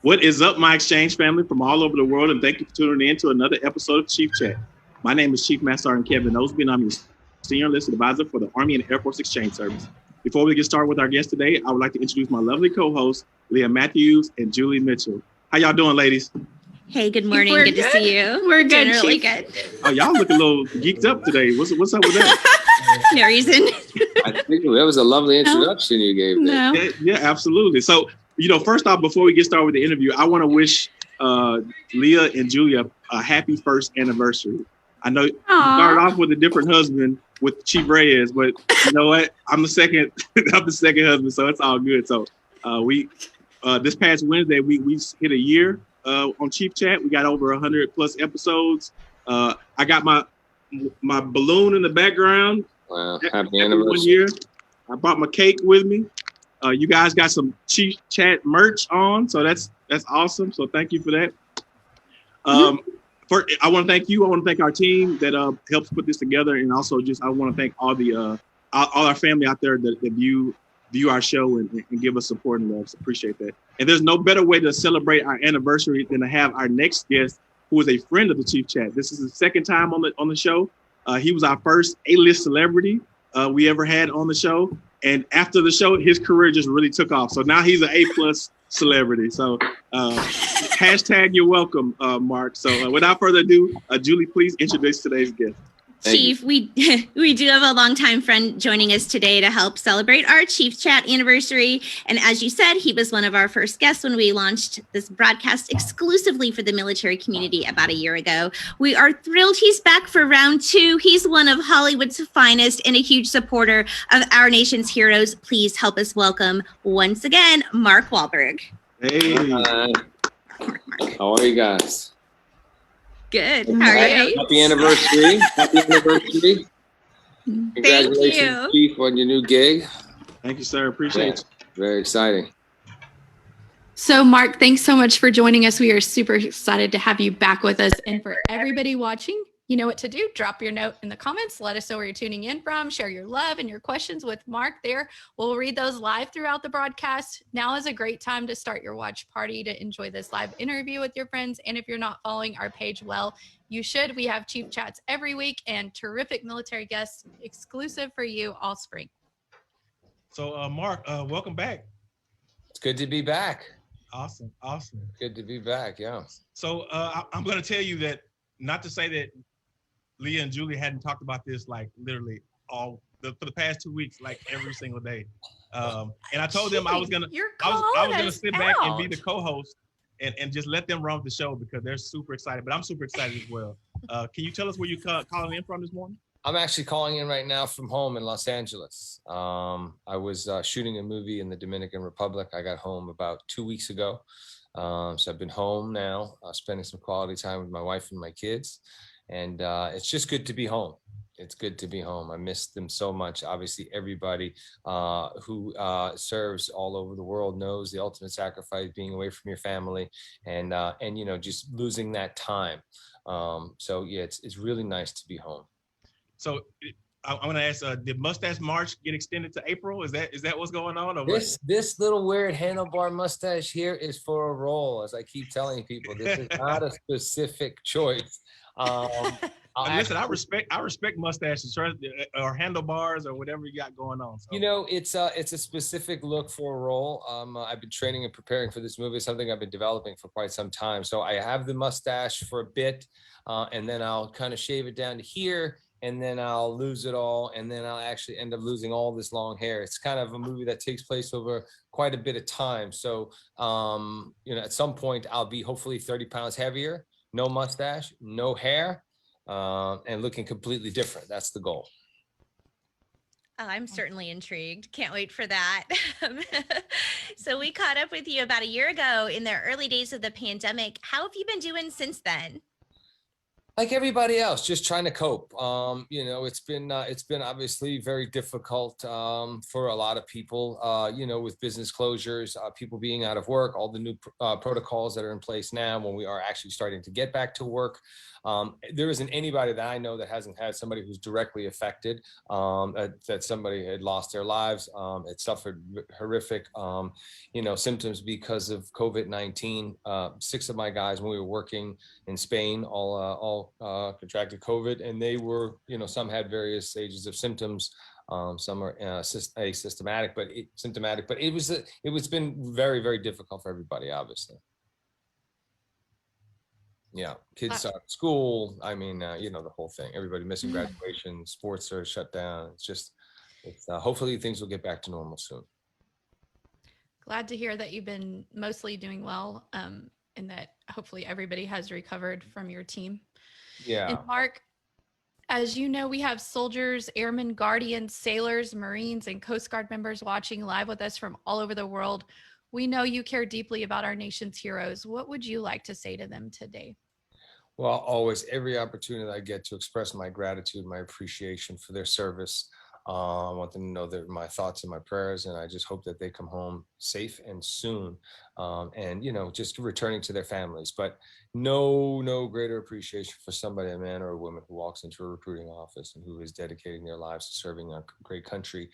What is up, my exchange family from all over the world, and thank you for tuning in to another episode of Chief Chat. My name is Chief Master Sergeant Kevin Osby, and I'm your Senior Enlisted Advisor for the Army and Air Force Exchange Service. Before we get started with our guest today, I would like to introduce my lovely co-hosts, Leah Matthews and Julie Mitchell. How y'all doing, ladies? Hey, good morning. Good to see you. We're good. Really good. Oh, y'all look a little geeked up today. What's up with that? No reason. I think that was a lovely introduction you gave there. No. Yeah, absolutely. So, first off, before we get started with the interview, I want to wish Leah and Julia a happy first anniversary. I know you started off with a different husband with Chief Reyes, but you know what? I'm the second husband, so it's all good. So we this past Wednesday we hit a year on Chief Chat. We got over 100 plus episodes. I got my balloon in the background. Wow, happy anniversary. 1 year. I brought my cake with me. You guys got some Chief Chat merch on, so that's awesome. So thank you for that. First, I want to thank you. I want to thank our team that helps put this together, and also I want to thank all our family out there that view our show and give us support and love. So appreciate that. And there's no better way to celebrate our anniversary than to have our next guest, who is a friend of the Chief Chat. This is his second time on the show. He was our first A-list celebrity we ever had on the show. And after the show, his career just really took off. So now he's an A+ celebrity. So hashtag you're welcome, Mark. So without further ado, Julie, please introduce today's guest. Chief, we do have a longtime friend joining us today to help celebrate our Chief Chat anniversary. And as you said, he was one of our first guests when we launched this broadcast exclusively for the military community about a year ago. We are thrilled he's back for round 2. He's one of Hollywood's finest and a huge supporter of our nation's heroes. Please help us welcome once again, Mark Wahlberg. Hey. How are you guys? Good. How are you? Happy anniversary. Happy anniversary. Congratulations, Chief, on your new gig. Thank you, sir. Appreciate it. Very exciting. So, Mark, thanks so much for joining us. We are super excited to have you back with us. And for everybody watching, you know what to do. Drop your note in the comments. Let us know where you're tuning in from. Share your love and your questions with Mark there. We'll read those live throughout the broadcast. Now is a great time to start your watch party to enjoy this live interview with your friends. And if you're not following our page, well, you should. We have Chief Chats every week and terrific military guests exclusive for you all spring. So, Mark, welcome back. It's good to be back. Awesome. Good to be back, yeah. So I'm going to tell you that, not to say that Leah and Julie hadn't talked about this like literally for the past 2 weeks, like every single day. And I told them I was gonna sit back and be the co-host and just let them run with the show because they're super excited. But I'm super excited as well. Can you tell us where you're calling in from this morning? I'm actually calling in right now from home in Los Angeles. I was shooting a movie in the Dominican Republic. I got home about 2 weeks ago. So I've been home now, spending some quality time with my wife and my kids. And it's just good to be home. It's good to be home. I miss them so much. Obviously, everybody who serves all over the world knows the ultimate sacrifice, being away from your family and just losing that time. So yeah, it's really nice to be home. So I'm going to ask, did Mustache March get extended to April? Is that what's going on? Or this little weird handlebar mustache here is for a role. As I keep telling people, this is not a specific choice. Listen, I respect mustaches or handlebars or whatever you got going on. So. It's a specific look for a role. I've been training and preparing for this movie. It's something I've been developing for quite some time. So I have the mustache for a bit, and then I'll kind of shave it down to here. And then I'll lose it all, and then I'll actually end up losing all this long hair. It's kind of a movie that takes place over quite a bit of time. So, at some point I'll be hopefully 30 pounds heavier, no mustache, no hair, and looking completely different. That's the goal. Oh, I'm certainly intrigued. Can't wait for that. So we caught up with you about a year ago in the early days of the pandemic. How have you been doing since then? Like everybody else, just trying to cope. You know, it's been obviously very difficult for a lot of people. You know, with business closures, people being out of work, all the new protocols that are in place now when we are actually starting to get back to work. There isn't anybody that I know that hasn't had somebody who's directly affected, that somebody had lost their lives, it suffered horrific, you know, symptoms because of COVID-19. 6 of my guys, when we were working in Spain, all contracted COVID, and they were, you know, some had various stages of symptoms. Some are asymptomatic, but symptomatic. But it's been very, very difficult for everybody, obviously. Yeah, kids start school. I mean, you know, the whole thing. Everybody missing graduation. Sports are shut down. It's hopefully things will get back to normal soon. Glad to hear that you've been mostly doing well, and that hopefully everybody has recovered from your team. Yeah. And Mark, as you know, we have soldiers, airmen, guardians, sailors, Marines, and Coast Guard members watching live with us from all over the world. We know you care deeply about our nation's heroes. What would you like to say to them today? Well, always, every opportunity that I get to express my gratitude, my appreciation for their service. I want them to know that my thoughts and my prayers, and I just hope that they come home safe and soon, and, you know, just returning to their families. But no greater appreciation for somebody, a man or a woman, who walks into a recruiting office and who is dedicating their lives to serving our great country,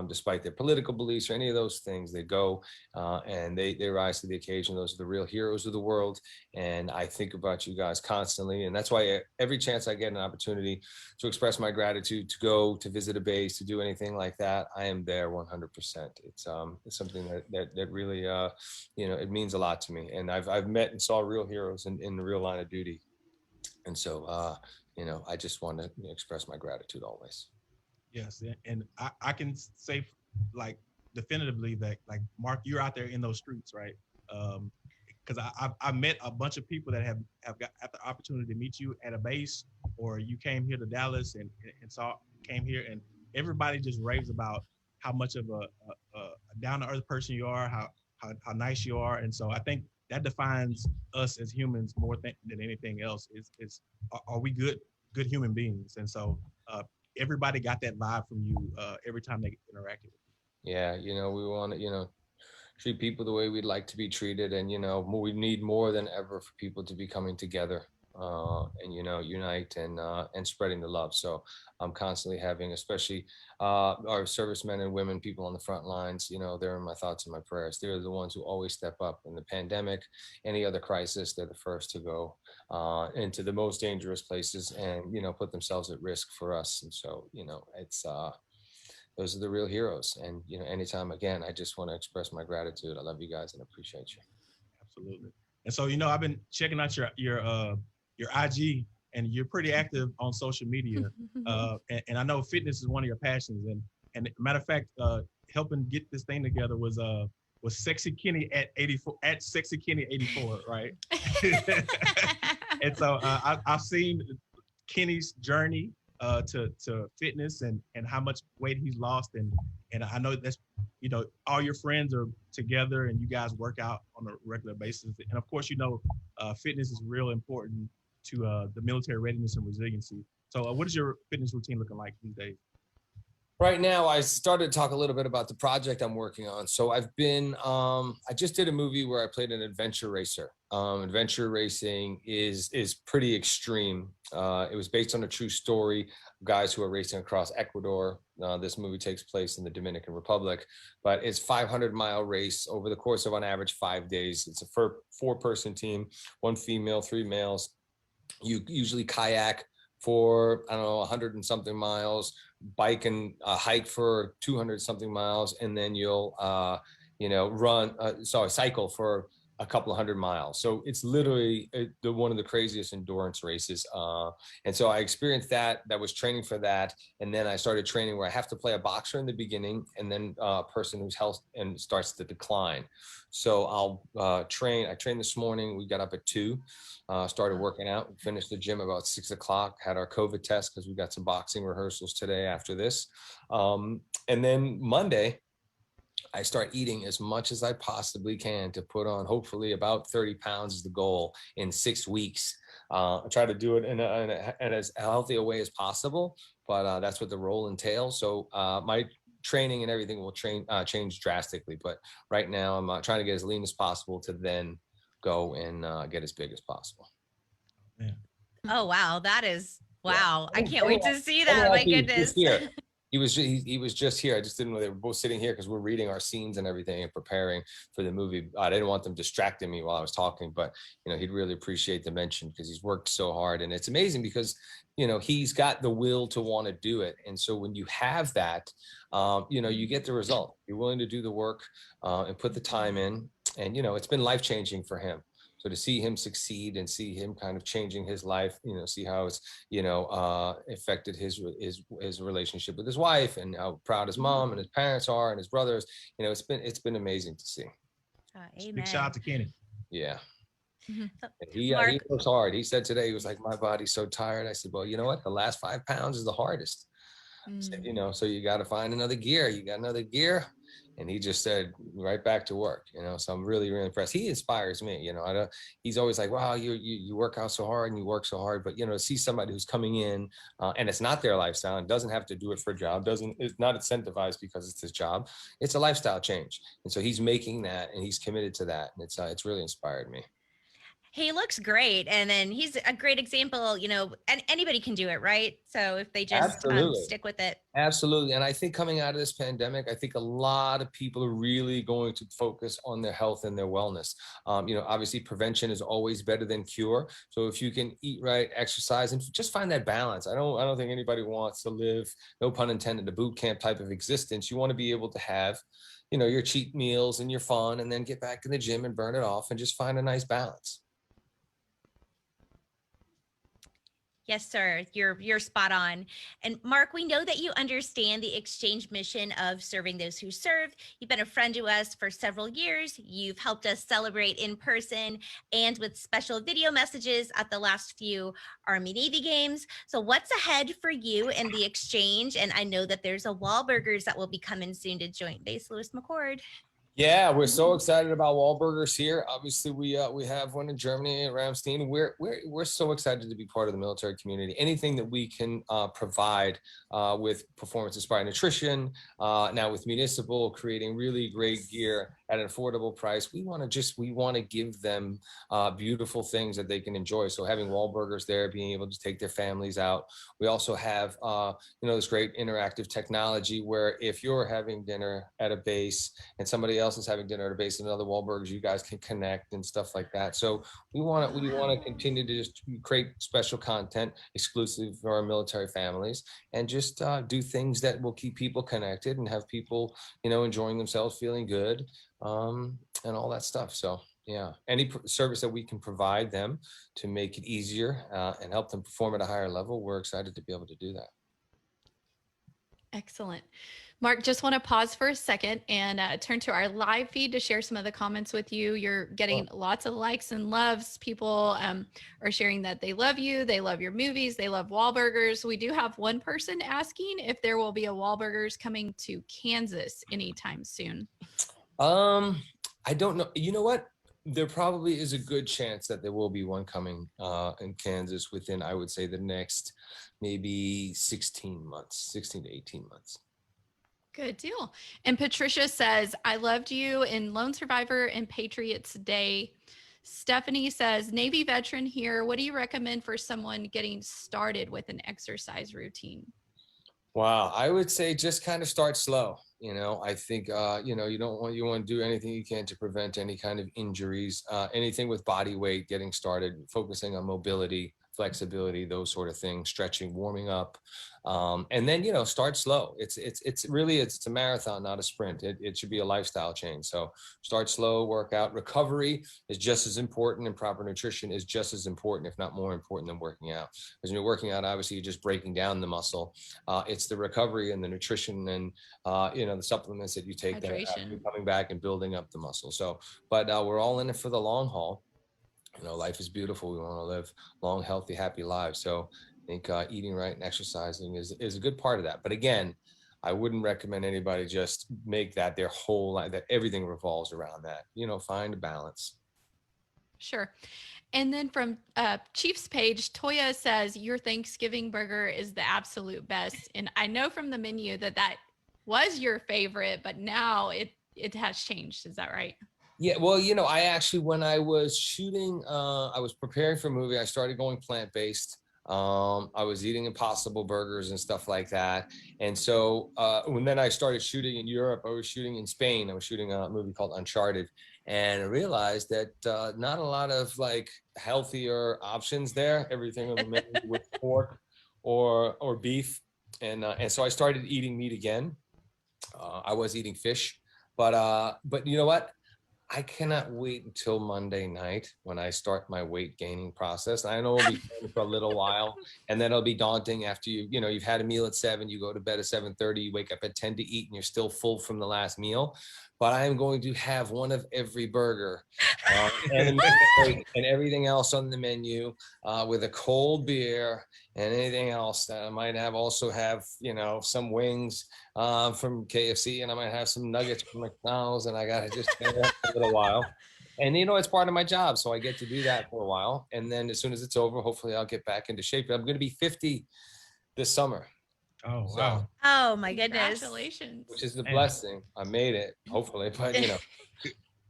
despite their political beliefs or any of those things. They go and they rise to the occasion. Those are the real heroes of the world, and I think about you guys constantly, and that's why every chance I get an opportunity to express my gratitude, to go to visit a base, to do anything like that, I am there 100%. It's something that really, you know, it means a lot to me. And I've met and saw real heroes in the real line of duty. And so, you know, I just want to express my gratitude always. Yes, and I can say, like, definitively that, like, Mark, you're out there in those streets, right? Because I met a bunch of people that have got the opportunity to meet you at a base, or you came here to Dallas and came here, and everybody just raves about how much of a down-to-earth person you are, how nice you are. And so I think that defines us as humans more than anything else. Are we good human beings? And so everybody got that vibe from you every time they interacted with you. Yeah, you know, we want to, you know, treat people the way we'd like to be treated. And, you know, we need more than ever for people to be coming together and, you know, unite and spreading the love. So I'm constantly having, especially our servicemen and women, people on the front lines, you know, they're in my thoughts and my prayers. They're the ones who always step up in the pandemic, any other crisis. They're the first to go into the most dangerous places and, you know, put themselves at risk for us. And so, you know, it's those are the real heroes. And, you know, anytime, again, I just want to express my gratitude. I love you guys and appreciate you. Absolutely. And so, you know, I've been checking out your IG, and you're pretty active on social media. And I know fitness is one of your passions. And matter of fact, helping get this thing together was Sexy Kenny at 84, at Sexy Kenny 84, right? And so I've seen Kenny's journey to fitness and how much weight he's lost, and I know that's, you know, all your friends are together and you guys work out on a regular basis, and of course, you know, fitness is real important to the military readiness and resiliency. So what is your fitness routine looking like these days? Right now, I started to talk a little bit about the project I'm working on. So I've been, I just did a movie where I played an adventure racer. Adventure racing is pretty extreme. It was based on a true story of guys who are racing across Ecuador. This movie takes place in the Dominican Republic, but it's 500-mile race over the course of on average 5 days. It's a four-person team, 1 female, 3 males. You usually kayak for, I don't know, 100 and something miles, bike and hike for 200 something miles, and then you'll, you know, cycle for a couple of 100 miles. So it's literally one of the craziest endurance races. And so I experienced that. That was training for that. And then I started training where I have to play a boxer in the beginning and then a person whose health and starts to decline. So I'll train. I trained this morning. We got up at 2, started working out, finished the gym about 6 o'clock, had our COVID test because we got some boxing rehearsals today after this. And then Monday, I start eating as much as I possibly can to put on hopefully about 30 pounds is the goal in 6 weeks. I try to do it in as healthy a way as possible, but that's what the role entails. So my training and everything will change drastically. But right now I'm trying to get as lean as possible to then go and get as big as possible. Yeah. Oh, wow. That is, wow. Yeah. I can't wait to see that. My goodness. He was just here. I just didn't know they were both sitting here because we're reading our scenes and everything and preparing for the movie. I didn't want them distracting me while I was talking, but he'd really appreciate the mention because he's worked so hard. And it's amazing because he's got the will to want to do it. And so when you have that, you get the result. You're willing to do the work and put the time in, and it's been life-changing for him. So to see him succeed and see him kind of changing his life, see how it's, affected his relationship with his wife and how proud his mom and his parents are and his brothers, it's been amazing to see. Amen. Big shout out to Kenny. Yeah. So, He works hard. He said today, he was like, my body's so tired. I said, well, you know what? The last 5 pounds is the hardest. Said, so you got to find another gear. You got another gear. And he just said, right back to work, so I'm really, really impressed. He inspires me, he's always like, wow, you work out so hard and you work so hard. But, to see somebody who's coming in and it's not their lifestyle and doesn't have to do it for a job, is not incentivized because it's his job. It's a lifestyle change. And so he's making that and he's committed to that. And it's really inspired me. he looks great. And then he's a great example, and anybody can do it, right? So if they just stick with it. Absolutely. And I think coming out of this pandemic, I think a lot of people are really going to focus on their health and their wellness. Obviously prevention is always better than cure. So if you can eat right, exercise, and just find that balance. I don't think anybody wants to live, no pun intended, a boot camp type of existence. You want to be able to have, your cheat meals and your fun, and then get back in the gym and burn it off and just find a nice balance. Yes, sir. You're spot on. And Mark, we know that you understand the exchange mission of serving those who serve. You've been a friend to us for several years. You've helped us celebrate in person and with special video messages at the last few Army-Navy games. So what's ahead for you in the exchange? And I know that there's a Wahlburgers that will be coming soon to Joint Base Lewis McChord. Yeah, we're so excited about Wahlburgers here. Obviously, we have one in Germany at Ramstein. We're so excited to be part of the military community. Anything that we can provide with performance-inspired nutrition, now with municipal, creating really great gear at an affordable price. We want to give them beautiful things that they can enjoy. So having Wahlburgers there, being able to take their families out. We also have this great interactive technology where if you're having dinner at a base and somebody else is having dinner at a base at another Wahlburgers, you guys can connect and stuff like that. So we want to continue to just create special content exclusively for our military families and just do things that will keep people connected and have people, enjoying themselves, feeling good, and all that stuff. So yeah, any service that we can provide them to make it easier and help them perform at a higher level, we're excited to be able to do that. Excellent. Mark, just want to pause for a second and turn to our live feed to share some of the comments with you. You're getting lots of likes and loves. People are sharing that they love you. They love your movies. They love Wahlburgers. We do have one person asking if there will be a Wahlburgers coming to Kansas anytime soon. I don't know. You know what? There probably is a good chance that there will be one coming in Kansas within, I would say, the next maybe 16 to 18 months. Good deal. And Patricia says, I loved you in Lone Survivor and Patriots Day. Stephanie says, Navy veteran here. What do you recommend for someone getting started with an exercise routine? Wow. I would say just kind of start slow. I think, you want to do anything you can to prevent any kind of injuries, anything with body weight, getting started, focusing on mobility, flexibility, those sort of things, stretching, warming up. And then, start slow. It's a marathon, not a sprint. It should be a lifestyle change. So start slow, work out. Recovery is just as important, and proper nutrition is just as important, if not more important than working out. Because when you're working out, obviously you're just breaking down the muscle. It's the recovery and the nutrition and, the supplements that you take that are coming back and building up the muscle. So, but we're all in it for the long haul. Life is beautiful. We want to live long, healthy, happy lives. So I think eating right and exercising is a good part of that. But again, I wouldn't recommend anybody just make that their whole life, that everything revolves around that. Find a balance. Sure. And then from Chief's page, Toya says your Thanksgiving burger is the absolute best. And I know from the menu that was your favorite, but now it has changed. Is that right? Yeah, well, I actually, when I was shooting, I was preparing for a movie, I started going plant-based. I was eating Impossible burgers and stuff like that. And so when then I started shooting in Europe, I was shooting in Spain. I was shooting a movie called Uncharted. And I realized that not a lot of like healthier options there. Everything on the menu was pork or beef. And so I started eating meat again. I was eating fish, but you know what? I cannot wait until Monday night when I start my weight gaining process. I know it'll be fun for a little while, and then it'll be daunting after you've had a meal at 7, you go to bed at 7:30, you wake up at 10 to eat, and you're still full from the last meal. But I am going to have one of every burger and everything else on the menu with a cold beer and anything else that I might also have, some wings from KFC, and I might have some nuggets from McDonald's, and I got to just stay there for a little while. And it's part of my job, so I get to do that for a while. And then as soon as it's over, hopefully I'll get back into shape. I'm going to be 50 this summer. Oh, wow. Oh my goodness. Congratulations. Which is a blessing. I made it, hopefully, but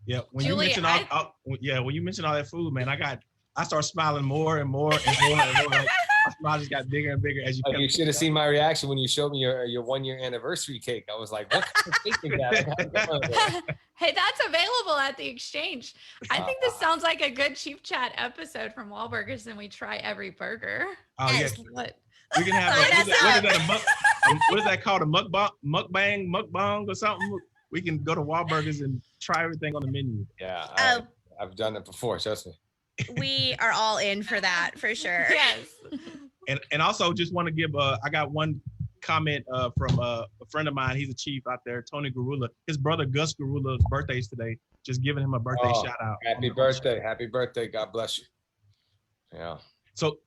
Yeah, when Julie, you mentioned when you mentioned all that food, man, I start smiling more and more and more and more. Like, my smile just got bigger and bigger as you. You should have seen my reaction when you showed me your 1-year anniversary cake. I was like, "What kind of cake is that?" Hey, that's available at the exchange. I think this sounds like a good Chief Chat episode from Wahlburgers, and we try every burger. Oh Yes. yeah, What? we can have what is that called? A mukbang or something? We can go to Wahlburgers and try everything on the menu. Yeah, I've done it before. Trust me. We are all in for that for sure. Yes. And also just want to give I got one comment from a friend of mine. He's a chief out there, Tony Garula. His brother Gus Garula's birthday is today. Just giving him a birthday shout out. Happy birthday. Happy birthday. God bless you. Yeah.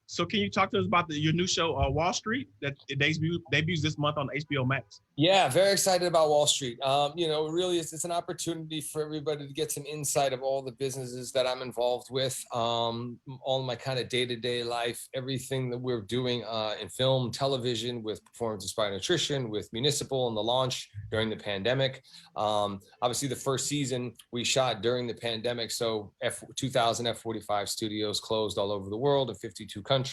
So can you talk to us about your new show, Wall Street, that debuts this month on HBO Max? Yeah, very excited about Wall Street. Really, it's an opportunity for everybody to get some insight of all the businesses that I'm involved with, all my kind of day-to-day life, everything that we're doing in film, television, with performance-inspired nutrition, with municipal and the launch during the pandemic. Obviously, the first season we shot during the pandemic, so 2,000 F45 studios closed all over the world in 52 countries.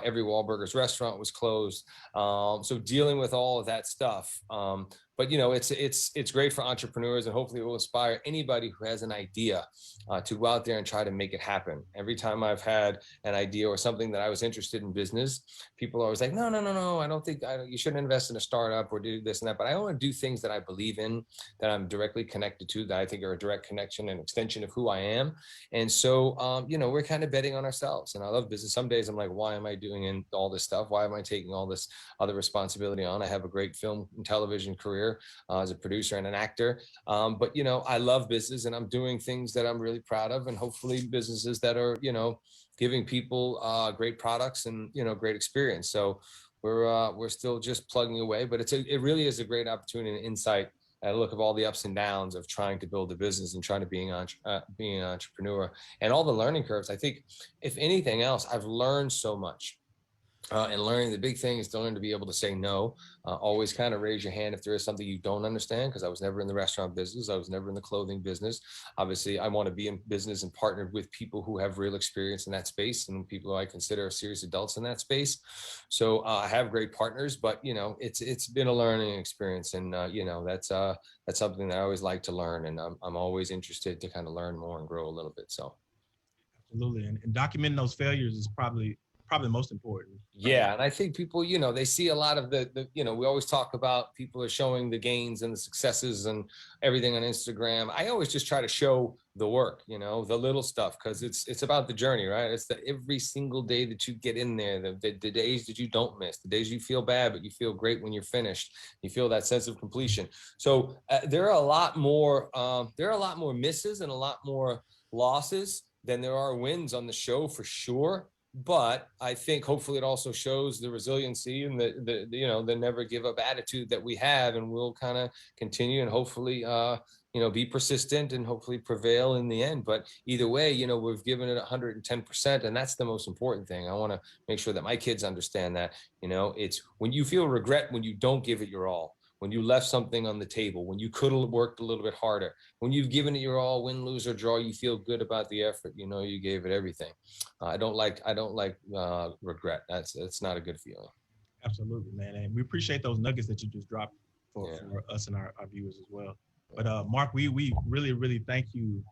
Every Wahlburgers restaurant was closed. So dealing with all of that stuff. But it's great for entrepreneurs, and hopefully it will inspire anybody who has an idea to go out there and try to make it happen. Every time I've had an idea or something that I was interested in business, people are always like, no, I don't think you shouldn't invest in a startup or do this and that. But I want to do things that I believe in, that I'm directly connected to, that I think are a direct connection and extension of who I am. And so, we're kind of betting on ourselves. And I love business. Some days I'm like, why am I doing all this stuff? Why am I taking all this other responsibility on? I have a great film and television career as a producer and an actor. But, I love business, and I'm doing things that I'm really proud of, and hopefully businesses that are, giving people great products and, great experience. So we're still just plugging away, but it really is a great opportunity and insight and a look of all the ups and downs of trying to build a business and trying to being an entrepreneur and all the learning curves. I think if anything else, I've learned so much. And learning, the big thing is to learn to be able to say no. Always kind of raise your hand if there is something you don't understand, because I was never in the restaurant business. I was never in the clothing business. Obviously, I want to be in business and partnered with people who have real experience in that space and people who I consider serious adults in that space. So I have great partners, but it's been a learning experience, and that's something that I always like to learn, and I'm always interested to kind of learn more and grow a little bit. So absolutely, and documenting those failures is probably most important. Yeah. And I think people, they see a lot of the we always talk about people are showing the gains and the successes and everything on Instagram. I always just try to show the work, the little stuff, because it's about the journey, right? It's every single day that you get in there, the days that you don't miss, the days you feel bad, but you feel great when you're finished. You feel that sense of completion. So there are a lot more misses and a lot more losses than there are wins on the show, for sure. But I think hopefully it also shows the resiliency and the never give up attitude that we have, and we'll kind of continue and hopefully be persistent and hopefully prevail in the end. But either way, we've given it 110%, and that's the most important thing. I want to make sure that my kids understand that, it's when you feel regret when you don't give it your all, when you left something on the table, when you could have worked a little bit harder, when you've given it your all, win, lose, or draw, you feel good about the effort. You gave it everything. I don't like regret. That's not a good feeling. Absolutely, man. And we appreciate those nuggets that you just dropped for us and our viewers as well. But Mark, we really, really thank you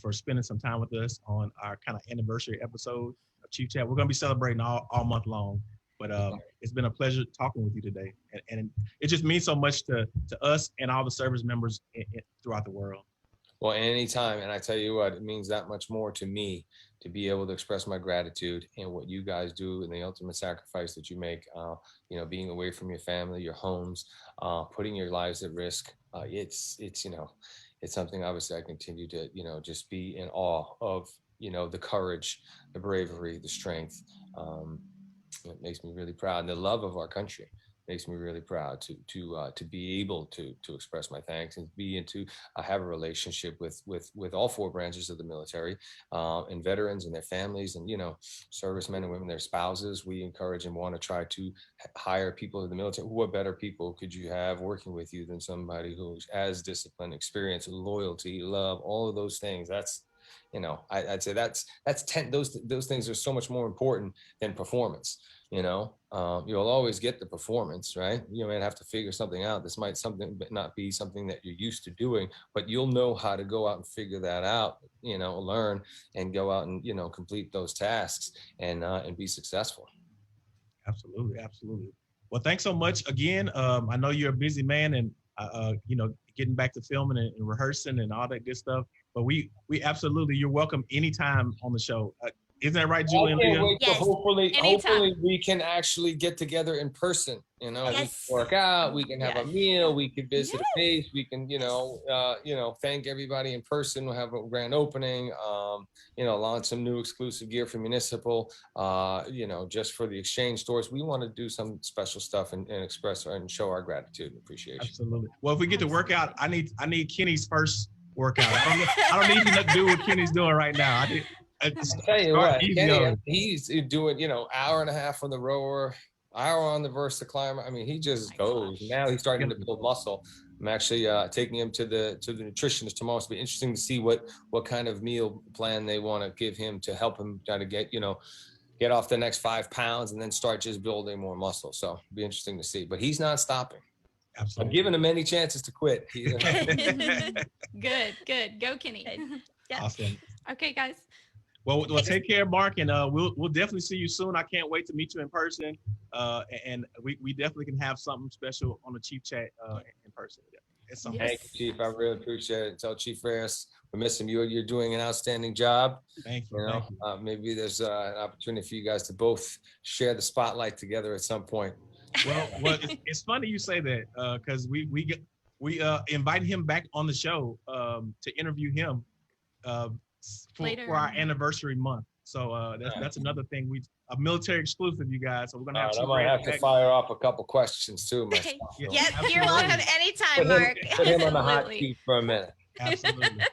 for spending some time with us on our kind of anniversary episode of Chief Chat. We're going to be celebrating all month long. But it's been a pleasure talking with you today. And it just means so much to us and all the service members throughout the world. Well, anytime. And I tell you what, it means that much more to me to be able to express my gratitude and what you guys do and the ultimate sacrifice that you make, being away from your family, your homes, putting your lives at risk. It's something obviously I continue to, just be in awe of, the courage, the bravery, the strength. It makes me really proud, and the love of our country makes me really proud to be able to express my thanks and to have a relationship with all four branches of the military, and veterans and their families, and servicemen and women, their spouses. We encourage and want to try to hire people in the military. What better people could you have working with you than somebody who's as disciplined, experience, loyalty, love, all of those things. That's I'd say that's 10. Those things are so much more important than performance. You'll always get the performance, right? You might have to figure something out. This might not be something that you're used to doing, but you'll know how to go out and figure that out. Learn and go out and complete those tasks and be successful. Absolutely, absolutely. Well, thanks so much again. I know you're a busy man, and getting back to filming and rehearsing and all that good stuff. But we absolutely, you're welcome anytime on the show. Isn't that right, Julie? Yes. Hopefully we can actually get together in person. Yes. We can work out, we can have a meal, we can visit a base, we can, thank everybody in person. We'll have a grand opening, launch some new exclusive gear for municipal, just for the exchange stores. We want to do some special stuff and express and show our gratitude and appreciation. Absolutely. Well, if we get to work out, I need Kenny's first workout. I don't need to do what Kenny's doing right now. I tell you what, Kenny, he's doing, hour and a half on the rower, hour on the Versa climber. I mean, he just goes. Now he's starting to build muscle. I'm actually taking him to the nutritionist tomorrow. It'll be interesting to see what kind of meal plan they want to give him to help him try to get off the next 5 pounds and then start just building more muscle. So it'll be interesting to see. But he's not stopping. Absolutely. I'm giving him many chances to quit. Good. Go, Kenny. Yeah. Awesome. Okay, guys. Well, take care, Mark, and we'll definitely see you soon. I can't wait to meet you in person, and we definitely can have something special on the Chief Chat in person. Yeah, Thank you, Chief. I really appreciate it. Tell Chief Reyes we miss him. You're doing an outstanding job. Thank you. Maybe there's an opportunity for you guys to both share the spotlight together at some point. Well, it's funny you say that because we invited him back on the show to interview him. For our anniversary month. So that's another thing. A military exclusive, you guys. So we're gonna have I might have to fire off a couple questions too myself. Yes, you're welcome anytime, Mark. Put him on the hot seat for a minute. Absolutely.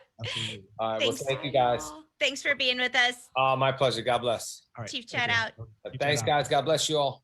All right. Well, thank you guys. Thanks for being with us. My pleasure. God bless. All right. Chief Chat out. Thanks, guys. God bless you all.